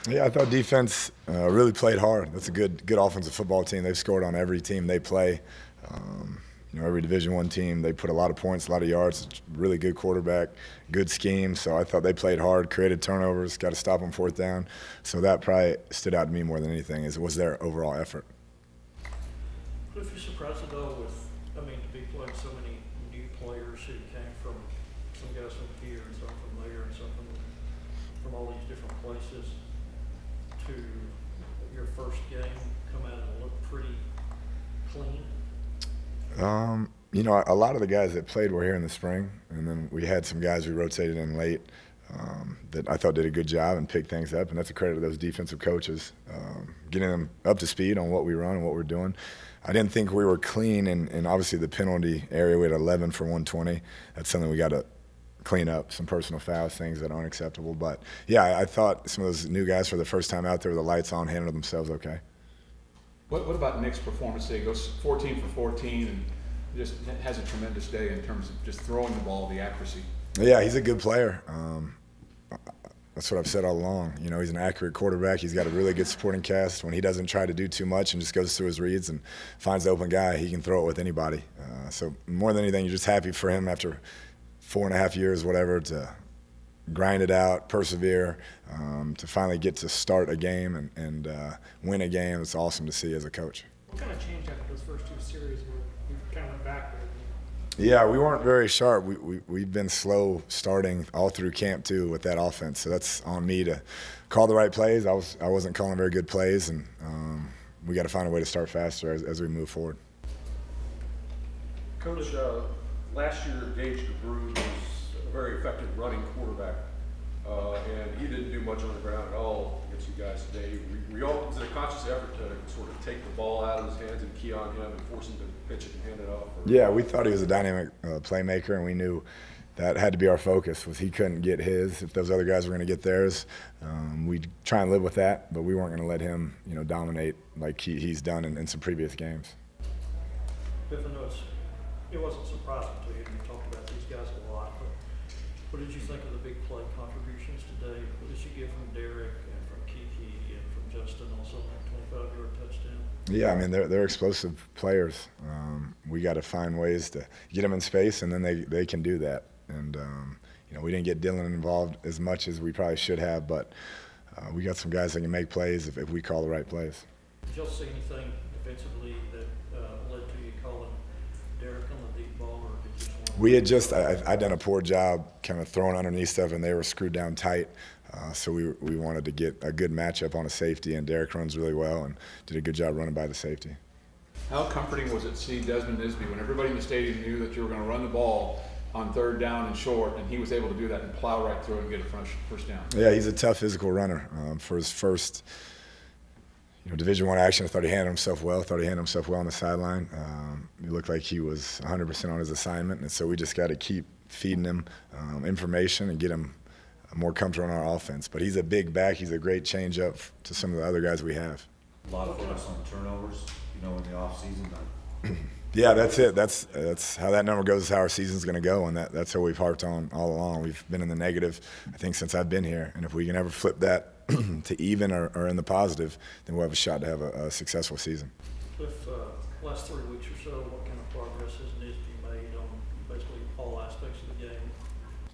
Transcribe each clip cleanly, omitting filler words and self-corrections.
Yeah, I thought defense really played hard. That's a good offensive football team. They've scored on every team they play. Every Division I team, they put a lot of points, a lot of yards. Really good quarterback, good scheme. So I thought they played hard, created turnovers, got to stop on fourth down. So that probably stood out to me more than anything was their overall effort. What if you're surprised at all to be playing so many new players who came from some guys from here and some from there and some from all these different places to your first game come out and look pretty clean? A lot of the guys that played were here in the spring, and then we had some guys we rotated in late that I thought did a good job and picked things up, and that's a credit to those defensive coaches, getting them up to speed on what we run and what we're doing. I didn't think we were clean, and obviously the penalty area, we had 11 for 120. That's something we got to clean up, some personal fouls, things that aren't acceptable. But, yeah, I thought some of those new guys for the first time out there with the lights on handled themselves okay. What about Nick's performance today? He goes 14 for 14 and just has a tremendous day in terms of just throwing the ball, the accuracy. Yeah, he's a good player. That's what I've said all along. He's an accurate quarterback. He's got a really good supporting cast. When he doesn't try to do too much and just goes through his reads and finds the open guy, he can throw it with anybody. So more than anything, you're just happy for him after 4.5 years, whatever, to grind it out, persevere, to finally get to start a game and win a game. It's awesome to see as a coach. What kind of changed after those first two series where you kind of went back there? Yeah, we weren't very sharp. We've been slow starting all through camp too with that offense. So that's on me to call the right plays. I wasn't calling very good plays, and we got to find a way to start faster as we move forward. Coach, last year Gage DeBruy was a very effective running quarterback, and he didn't do much on the ground at all against you guys today. Was it a conscious effort to sort of take the ball out of his hands and key on him and force him to pitch it and hand it off? Yeah, we thought he was a dynamic playmaker, and we knew that had to be our focus. Was he couldn't get his. If those other guys were going to get theirs, we'd try and live with that, but we weren't going to let him, dominate like he's done in some previous games. Biff, I know it wasn't surprising to you. You talked about these guys a lot, but what did you think of the big play contributions today? What did you get from Derek and from Kiki and from Justin, also that 25-yard touchdown? Yeah, they're explosive players. We got to find ways to get them in space, and then they can do that. And we didn't get Dylan involved as much as we probably should have, but we got some guys that can make plays if we call the right plays. Did y'all see anything defensively that led to you calling Derek on the deep ball, or did you just We had just I'd done a poor job kind of throwing underneath stuff, and they were screwed down tight. So we wanted to get a good matchup on a safety, and Derek runs really well and did a good job running by the safety. How comforting was it to see Desmond Nisby when everybody in the stadium knew that you were going to run the ball on third down and short, and he was able to do that and plow right through it and get a first down? Yeah, he's a tough physical runner. For his first Division I action, I thought he handled himself well. On the sideline. He looked like he was 100% on his assignment, and so we just got to keep feeding him information and get him more comfortable in our offense. But he's a big back. He's a great change-up to some of the other guys we have. A lot of focus on turnovers, in the offseason. Yeah, that's it. That's how that number goes, is how our season's going to go, and that's what we've harped on all along. We've been in the negative, I think, since I've been here. And if we can ever flip that to even or in the positive, then we'll have a shot to have a successful season. With last 3 weeks or so, what kind of progress has Nisby made on basically all aspects of the game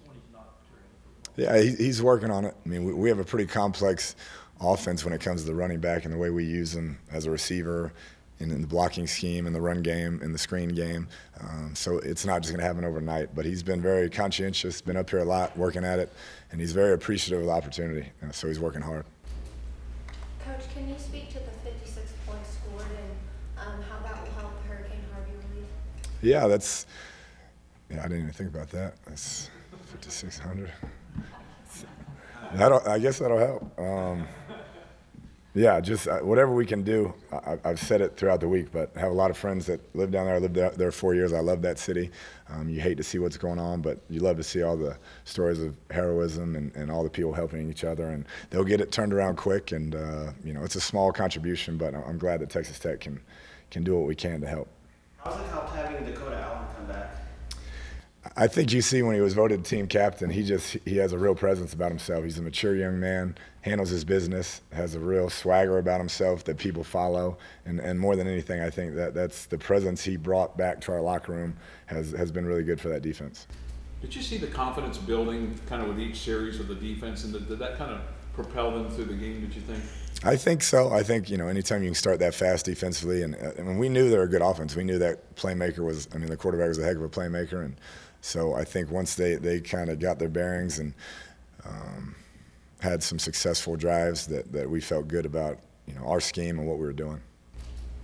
when he's not during the football? Yeah, he's working on it. We have a pretty complex offense when it comes to the running back and the way we use him as a receiver, in the blocking scheme, in the run game, in the screen game. So it's not just going to happen overnight. But he's been very conscientious, been up here a lot, working at it, and he's very appreciative of the opportunity. So he's working hard. Coach, can you speak to the 56 points scored and how that will help Hurricane Harvey relief? Yeah, I didn't even think about that. That's 5,600. I guess that'll help. Yeah, just whatever we can do. I've said it throughout the week, but I have a lot of friends that live down there. I lived there 4 years. I love that city. You hate to see what's going on, but you love to see all the stories of heroism and all the people helping each other. And they'll get it turned around quick. And it's a small contribution, but I'm glad that Texas Tech can do what we can to help. How's it helped having Dakota Allen come back? I think you see when he was voted team captain, he has a real presence about himself. He's a mature young man, handles his business, has a real swagger about himself that people follow, and more than anything, I think that's the presence he brought back to our locker room has been really good for that defense. Did you see the confidence building kind of with each series of the defense, and did that kind of propel them through the game, did you think? I think so. I think, anytime you can start that fast defensively, and we knew they were a good offense. We knew that playmaker was, the quarterback was a heck of a playmaker, and so I think once they kind of got their bearings and had some successful drives that we felt good about, our scheme and what we were doing.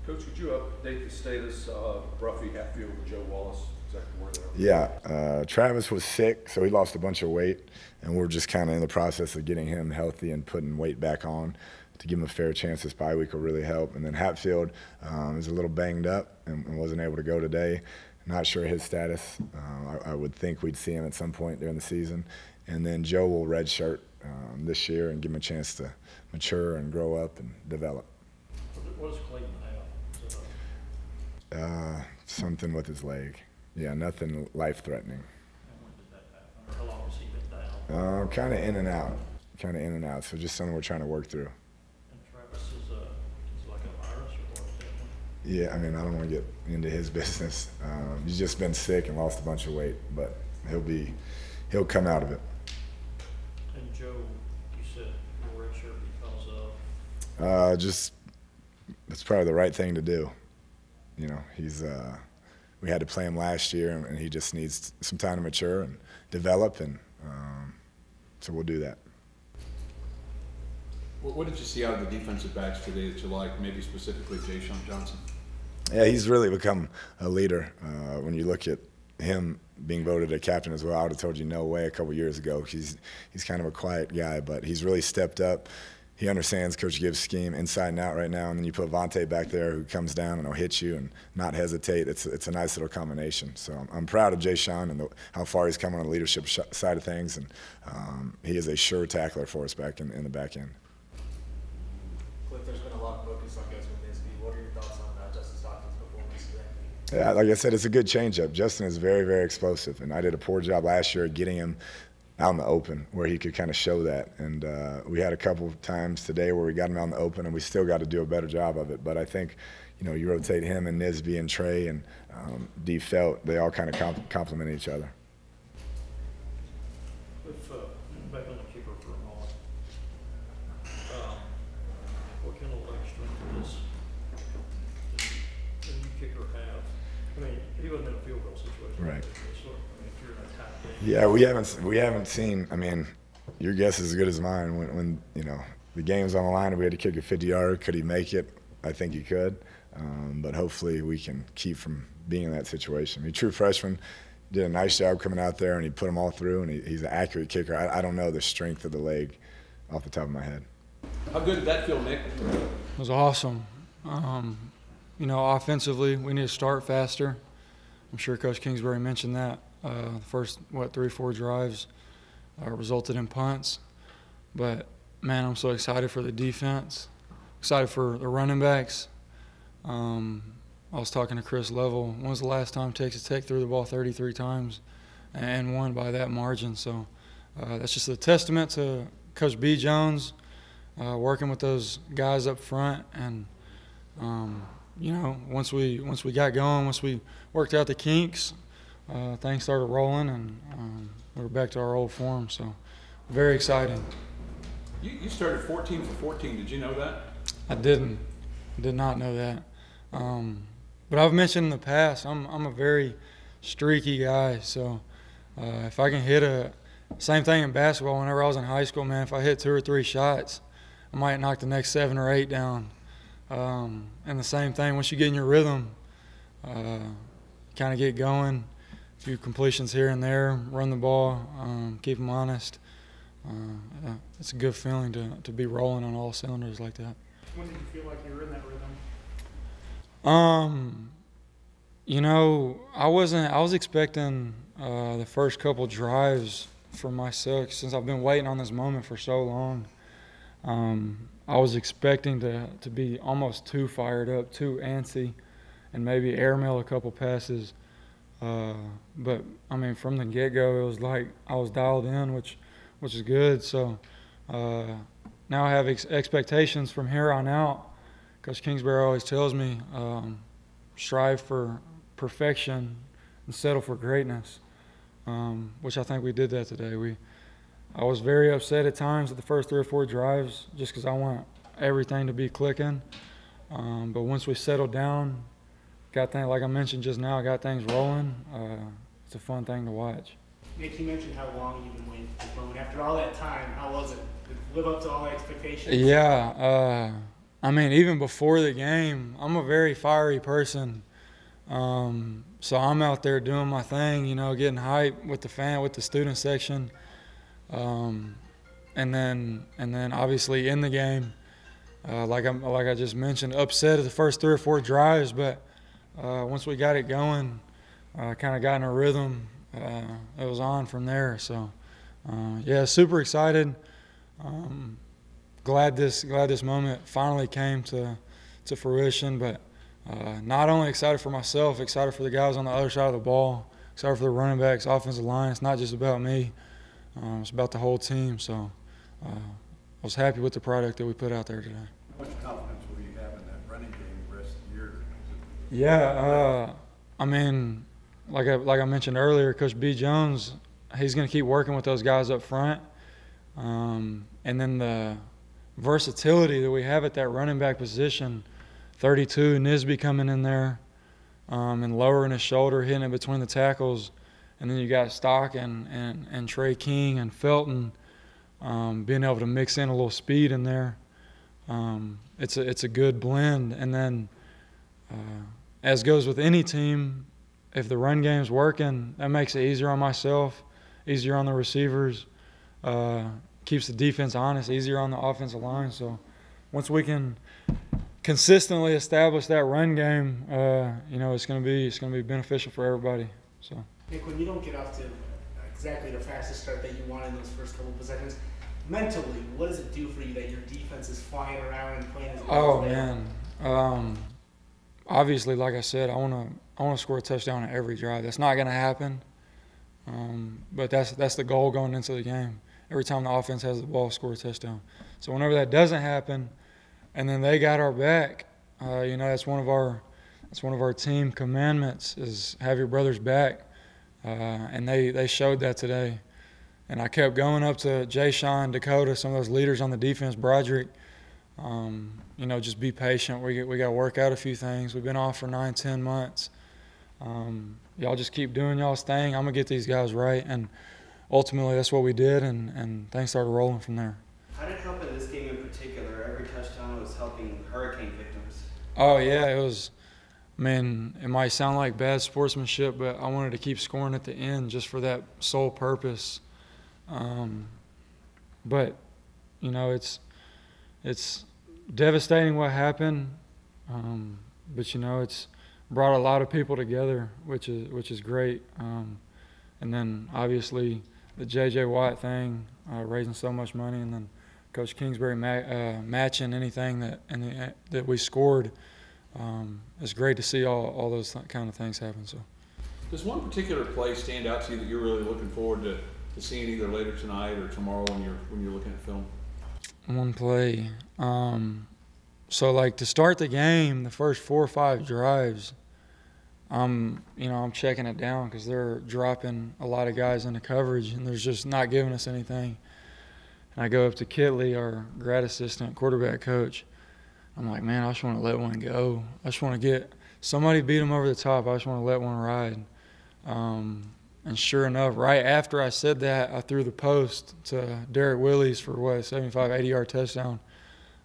Coach, could you update the status of Ruffy, Hatfield, and Joe Wallace? Exactly where they are? Yeah, Travis was sick, so he lost a bunch of weight, and we're just kind of in the process of getting him healthy and putting weight back on to give him a fair chance. This bye week will really help. And then Hatfield is a little banged up and wasn't able to go today. Not sure his status. I would think we'd see him at some point during the season. And then Joe will redshirt this year and give him a chance to mature and grow up and develop. What does Clayton have? Something with his leg. Yeah, nothing life-threatening. And when did that happen? Or how long has he been down? Kind of in and out. So just something we're trying to work through. And Travis is like a virus or what? Yeah, I don't want to get into his business. He's just been sick and lost a bunch of weight, but he'll come out of it. And Joe, you said you were redshirt because of? Just that's probably the right thing to do. We had to play him last year, and he just needs some time to mature and develop, and so we'll do that. What did you see out of the defensive backs today that you liked, maybe specifically Ja'Shawn Johnson? Yeah, he's really become a leader. When you look at him being voted a captain as well, I would have told you no way a couple years ago. He's kind of a quiet guy, but he's really stepped up. He understands Coach Gibbs' scheme inside and out right now, and then you put Vontae back there who comes down and will hit you and not hesitate. It's a nice little combination. So I'm proud of Ja'Shawn and how far he's come on the leadership side of things, and he is a sure tackler for us back in the back end. Cliff, there's been a lot of focus on Desmond Nisby. What are your thoughts on Justin Stockton's performance today? Yeah, like I said, it's a good changeup. Justin is very, very explosive, and I did a poor job last year getting him out in the open where he could kind of show that. And we had a couple of times today where we got him out in the open, and we still got to do a better job of it. But I think, you rotate him and Nisby and Trey and D Felt, they all kind of complement each other. If, back on the keeper for a moment, what kind of leg strength does the new kicker have? He wasn't in a field goal situation. Right. If you're in a tight game. Yeah, we haven't seen. Your guess is as good as mine. When the game's on the line and we had to kick a 50-yarder, could he make it? I think he could, but hopefully we can keep from being in that situation. True freshman, did a nice job coming out there, and he put them all through, and he's an accurate kicker. I don't know the strength of the leg off the top of my head. How good did that feel, Nick? It was awesome. Offensively, we need to start faster. I'm sure Coach Kingsbury mentioned that. The first, 3-4 drives resulted in punts. But, man, I'm so excited for the defense, excited for the running backs. I was talking to Chris Level. When was the last time Texas Tech threw the ball 33 times and won by that margin? So that's just a testament to Coach B. Jones working with those guys up front. And, once we got going, once we worked out the kinks, things started rolling, and we were back to our old form. So very exciting. You started 14 for 14. Did you know that? I did not know that. But I've mentioned in the past, I'm a very streaky guy. So if I can hit same thing in basketball. Whenever I was in high school, man, if I hit 2 or 3 shots, I might knock the next 7 or 8 down. And the same thing, once you get in your rhythm, kind of get going, a few completions here and there, run the ball, keep them honest. It's a good feeling to be rolling on all cylinders like that. When did you feel like you were in that rhythm? I was expecting the first couple drives for myself, since I've been waiting on this moment for so long. I was expecting to be almost too fired up, too antsy, and maybe airmail a couple passes. But I mean, from the get-go, it was like I was dialed in, which is good. So now I have expectations from here on out. Coach Kingsbury always tells me, strive for perfection and settle for greatness, which I think we did that today. I was very upset at times at the first 3 or 4 drives just because I want everything to be clicking. But once we settled down, got things, like I mentioned just now, got things rolling, it's a fun thing to watch. Nick, you mentioned how long you've been waiting for this moment. After all that time, how was it? Did it live up to all expectations? Yeah, I mean, even before the game, I'm a very fiery person. So I'm out there doing my thing, getting hyped with the student section. And then obviously in the game, like I just mentioned, upset at the first 3 or 4 drives, but once we got it going, kind of got in a rhythm, it was on from there. So yeah, super excited. Glad this moment finally came to fruition, but not only excited for myself, excited for the guys on the other side of the ball, excited for the running backs, offensive line. It's not just about me. It's about the whole team. So I was happy with the product that we put out there today. How much confidence will you have in that running game the rest of the year? Yeah, I mean, like I mentioned earlier, Coach B. Jones, he's going to keep working with those guys up front. And then the versatility that we have at that running back position, 32, Nisby coming in there and lowering his shoulder, hitting it between the tackles. And then you got Stock and Trey King and Felton being able to mix in a little speed in there. It's a good blend. And then as goes with any team, if the run game's working, that makes it easier on myself, easier on the receivers, keeps the defense honest, easier on the offensive line. So once we can consistently establish that run game, it's going to be beneficial for everybody. So. Nick, when you don't get off to exactly the fastest start that you want in those first couple possessions, mentally, what does it do for you that your defense is flying around and playing as well as they are? Man, obviously, like I said, I want to score a touchdown at every drive. That's not going to happen, but that's the goal going into the game. Every time the offense has the ball, score a touchdown. So whenever that doesn't happen, and then they got our back, that's one of our team commandments is have your brother's back. And they showed that today. And I kept going up to Jay Sean, Dakota, some of those leaders on the defense, Broderick, just be patient. We got to work out a few things. We've been off for 9-10 months. Y'all just keep doing y'all's thing. I'm going to get these guys right. And ultimately that's what we did, and things started rolling from there. How did it help in this game in particular? Every touchdown was helping hurricane victims. Oh, yeah, it was – I mean, it might sound like bad sportsmanship, but I wanted to keep scoring at the end just for that sole purpose. But it's devastating what happened. But it's brought a lot of people together, which is great. And then obviously the J.J. Watt thing, raising so much money, and then Coach Kingsbury matching anything that we scored. It's great to see all those kind of things happen. So, does one particular play stand out to you that you're really looking forward to seeing either later tonight or tomorrow when you're looking at film? One play. So like to start the game, the first 4 or 5 drives, I'm checking it down because they're dropping a lot of guys into coverage and they're just not giving us anything. And I go up to Kitley, our grad assistant quarterback coach. I'm like, man, I just want to let one go. I just want to get somebody beat them over the top. I just want to let one ride. And sure enough, right after I said that, I threw the post to Derek Willis for a 75, 80-yard touchdown.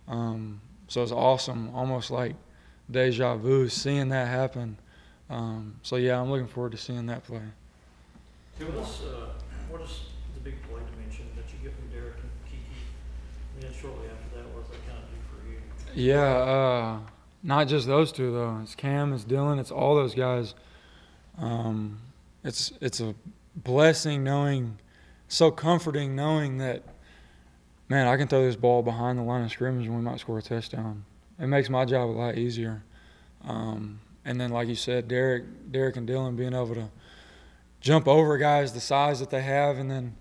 So it was awesome, almost like deja vu, seeing that happen. So yeah, I'm looking forward to seeing that play. What is the big play dimension that you get from Derek and Kiki? And then shortly after that, what does that kind of do for you? Yeah, not just those two though. It's Cam, it's Dylan, it's all those guys. It's a blessing knowing, so comforting knowing that, man, I can throw this ball behind the line of scrimmage and we might score a touchdown. It makes my job a lot easier. And then, like you said, Derek and Dylan being able to jump over guys the size that they have, and then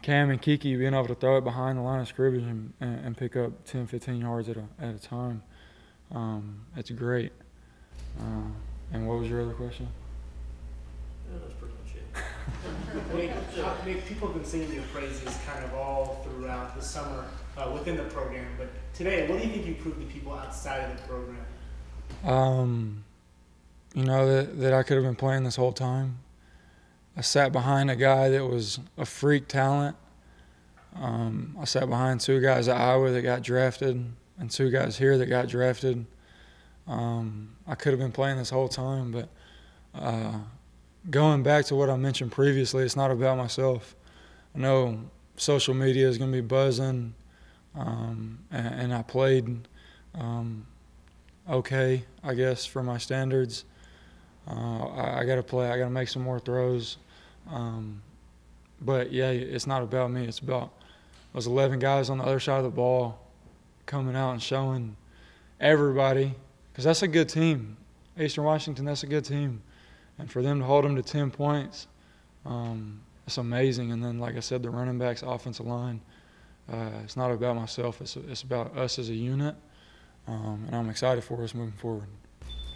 Cam and Kiki being able to throw it behind the line of scrimmage and pick up 10, 15 yards at a time. It's great. And what was your other question? Yeah, that's pretty much it. Nick, people have been singing your praises kind of all throughout the summer within the program, but today, what do you think you proved to people outside of the program? You know, that I could have been playing this whole time. I sat behind a guy that was a freak talent. I sat behind 2 guys at Iowa that got drafted and 2 guys here that got drafted. I could have been playing this whole time, but going back to what I mentioned previously, it's not about myself. I know social media is going to be buzzing, and I played okay, I guess, for my standards. I got to play. I got to make some more throws. But, yeah, it's not about me. It's about those 11 guys on the other side of the ball coming out and showing everybody, because that's a good team. Eastern Washington, that's a good team. And for them to hold them to 10 points, it's amazing. And then, like I said, the running backs, offensive line, it's not about myself. It's about us as a unit, and I'm excited for us moving forward.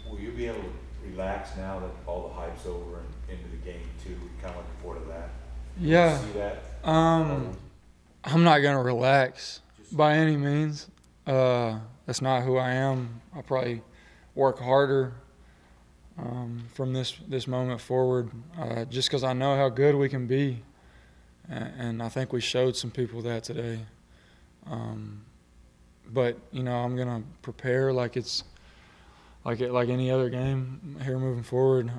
Will you be able to relax now that all the hype's over and into the game too? Kind of looking forward to that. Yeah. See that? I'm not going to relax by any means. That's not who I am. I'll probably work harder from this moment forward, just because I know how good we can be, and I think we showed some people that today. But you know, I'm gonna prepare like it's like any other game here moving forward.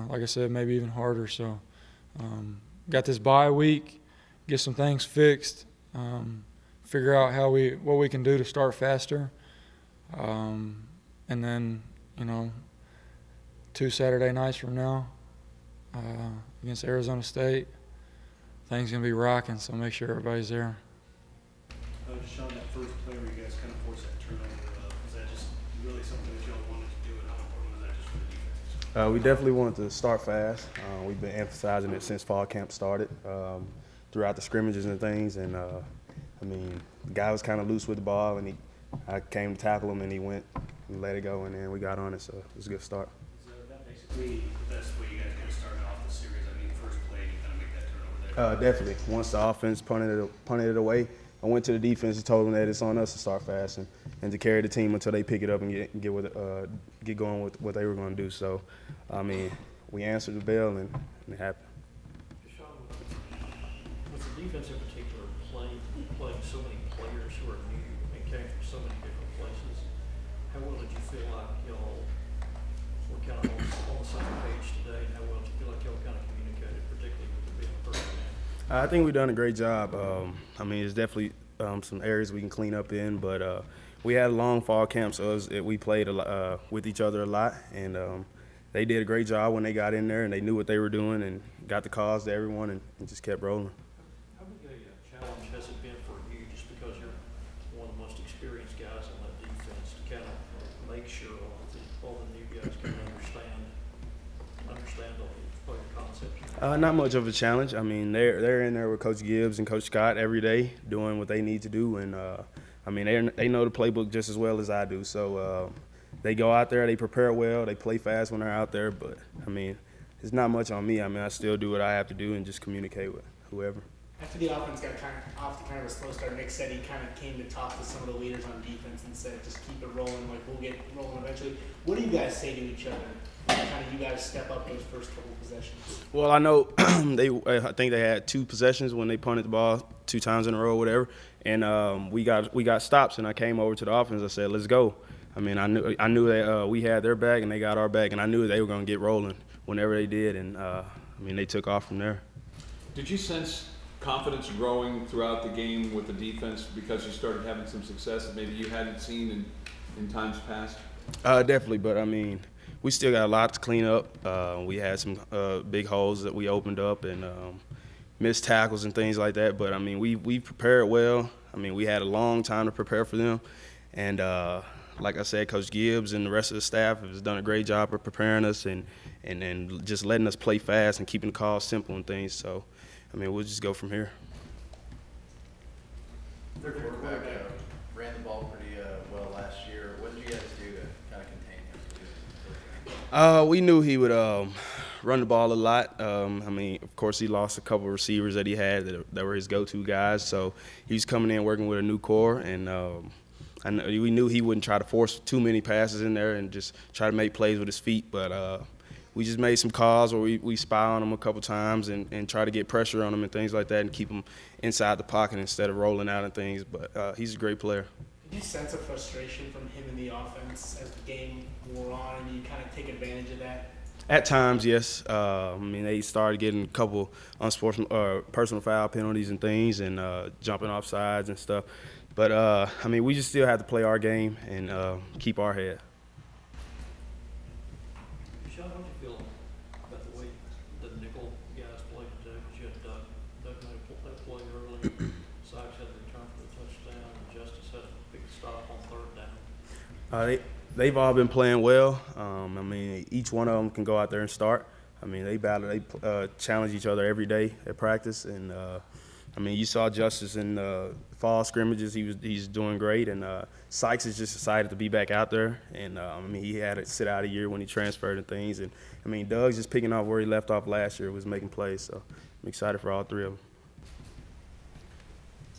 Like I said, maybe even harder. So, got this bye week, get some things fixed, figure out what we can do to start faster, and then, you know, 2 Saturday nights from now against Arizona State, things gonna be rocking. So make sure everybody's there. Just on that first play where you guys kind of forced that turnover, was that just really something that y'all wanted to do, and how important was that just for the defense? We definitely wanted to start fast. We've been emphasizing it since fall camp started, throughout the scrimmages and things. And I mean, the guy was kind of loose with the ball, and I came to tackle him, and he went and let it go, and then we got on it. So it was a good start. Is that basically the best way you guys kind of started off the series? I mean, first play, you kind of make that turnover there. Definitely. Once the offense punted it away, I went to the defense and told them that it's on us to start fast and to carry the team until they pick it up and get going with what they were going to do. So, I mean, we answered the bell and it happened. With the defense in particular, playing so many players who are new and came from so many different places, how well did you feel like y'all were kind of on the same page today? And how well did you feel like y'all kind of communicated, particularly with it being a first game? I think we've done a great job. I mean, there's definitely some areas we can clean up in, but we had a long fall camp, so we played with each other a lot, and they did a great job when they got in there, and they knew what they were doing and got the calls to everyone and just kept rolling. How big a challenge has it been for you, just because you're one of the most experienced guys on that defense, to kind of make sure all the new guys can understand all your concepts? Not much of a challenge. I mean, they're in there with Coach Gibbs and Coach Scott every day doing what they need to do, and I mean, they know the playbook just as well as I do. So they go out there, they prepare well, they play fast when they're out there. But I mean, it's not much on me. I mean, I still do what I have to do and just communicate with whoever. After the offense got off to kind of a slow start, Nick said he kind of came to talk to some of the leaders on defense and said, just keep it rolling, like we'll get rolling eventually. What do you guys say to each other when kind of you guys step up those first couple possessions? Well, I know I think they had 2 possessions when they punted the ball 2 times in a row or whatever, and we got stops, and I came over to the offense. I said, let's go. I mean, I knew that we had their back and they got our back, and I knew they were going to get rolling whenever they did, and I mean, they took off from there. Did you sense confidence growing throughout the game with the defense because you started having some success that maybe you hadn't seen in times past? Definitely, but I mean, we still got a lot to clean up. We had some big holes that we opened up and missed tackles and things like that. But I mean, we prepared well. I mean, we had a long time to prepare for them, and like I said, Coach Gibbs and the rest of the staff has done a great job of preparing us and just letting us play fast and keeping the calls simple and things. So, I mean, we'll just go from here. Their quarterback ran the ball pretty well last year. What did you guys do to kind of contain him? We knew he would run the ball a lot. I mean, of course, he lost a couple of receivers that he had that were his go-to guys. So he's coming in working with a new core, and we knew he wouldn't try to force too many passes in there and just try to make plays with his feet. But we just made some calls where we spy on him a couple times and try to get pressure on him and things like that and keep him inside the pocket instead of rolling out and things. But he's a great player. Did you sense a frustration from him in the offense as the game wore on, and you kind of take advantage of that? At times, yes. I mean, they started getting a couple personal foul penalties and things, and jumping off sides and stuff. But I mean, we just still have to play our game and keep our head. Sean, what do you feel about the way the nickel guys played today? Because you had Doug made that play early, Sykes had the return for the touchdown, and Justice had a big stop on third down. They've all been playing well. I mean, each one of them can go out there and start. I mean, they challenge each other every day at practice. And, I mean, you saw Justice in the fall scrimmages. He's doing great. And Sykes is just excited to be back out there. And, I mean, he had to sit out a year when he transferred and things. And, I mean, Doug's just picking off where he left off last year, was making plays. So I'm excited for all three of them.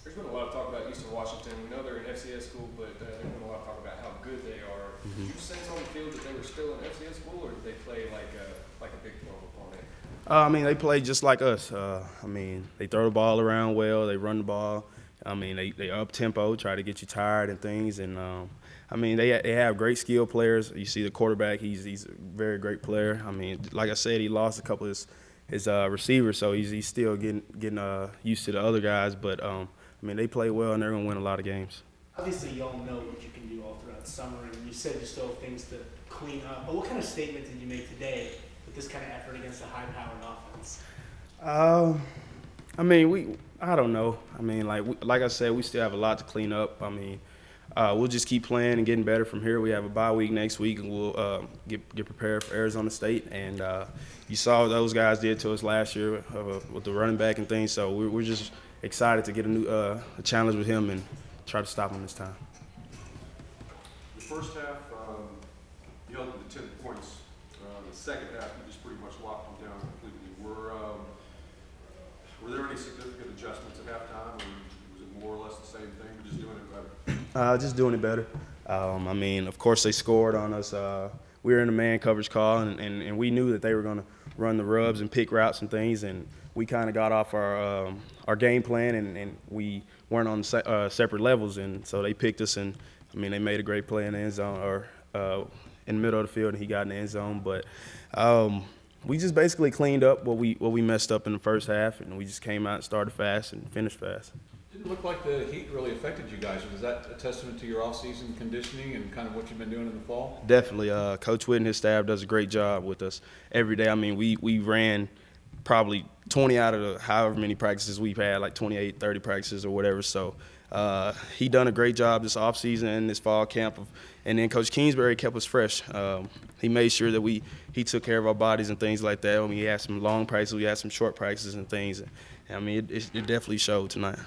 There's been a lot of talk about Eastern Washington. We know they're an FCS school, but there's been a lot of talk about how good they are. Did you sense on the field that they were still an FCS school, or did they play like a Big 12 opponent? I mean, they play just like us. I mean, they throw the ball around well. They run the ball. I mean, they up tempo, try to get you tired and things. And I mean, they have great skill players. You see the quarterback; he's a very great player. I mean, like I said, he lost a couple of his receivers, so he's still getting used to the other guys. But I mean, they play well, and they're gonna win a lot of games. Obviously, y'all know what you can do all throughout the summer, and you said you still have things to clean up. But what kind of statement did you make today with this kind of effort against a high-powered offense? I mean, I don't know. I mean, like I said, we still have a lot to clean up. I mean, we'll just keep playing and getting better from here. We have a bye week next week, and we'll get prepared for Arizona State. And you saw what those guys did to us last year with the running back and things. So we're just excited to get a new a challenge with him and try to stop him this time. The first half, you held them to 10 points. The second half, you just pretty much locked them down completely. Were there any significant adjustments at halftime, or was it more or less the same thing, or just doing it better? Just doing it better. I mean, of course, they scored on us. We were in a man coverage call, and we knew that they were going to run the rubs and pick routes and things, and we kind of got off our game plan, and we weren't on separate levels, and so they picked us, and I mean, they made a great play in the end zone, or in the middle of the field, and he got in the end zone. But we just basically cleaned up what we messed up in the first half, and we just came out and started fast and finished fast. Didn't look like the heat really affected you guys. Was that a testament to your off-season conditioning and kind of what you've been doing in the fall? Definitely. Coach Witt and his staff does a great job with us every day. I mean, we ran probably 20 out of the however many practices we've had, like 28, 30 practices or whatever. So he done a great job this offseason and this fall camp. And then Coach Kingsbury kept us fresh. He made sure that he took care of our bodies and things like that. I mean, he had some long practices, we had some short practices and things. I mean, it definitely showed tonight.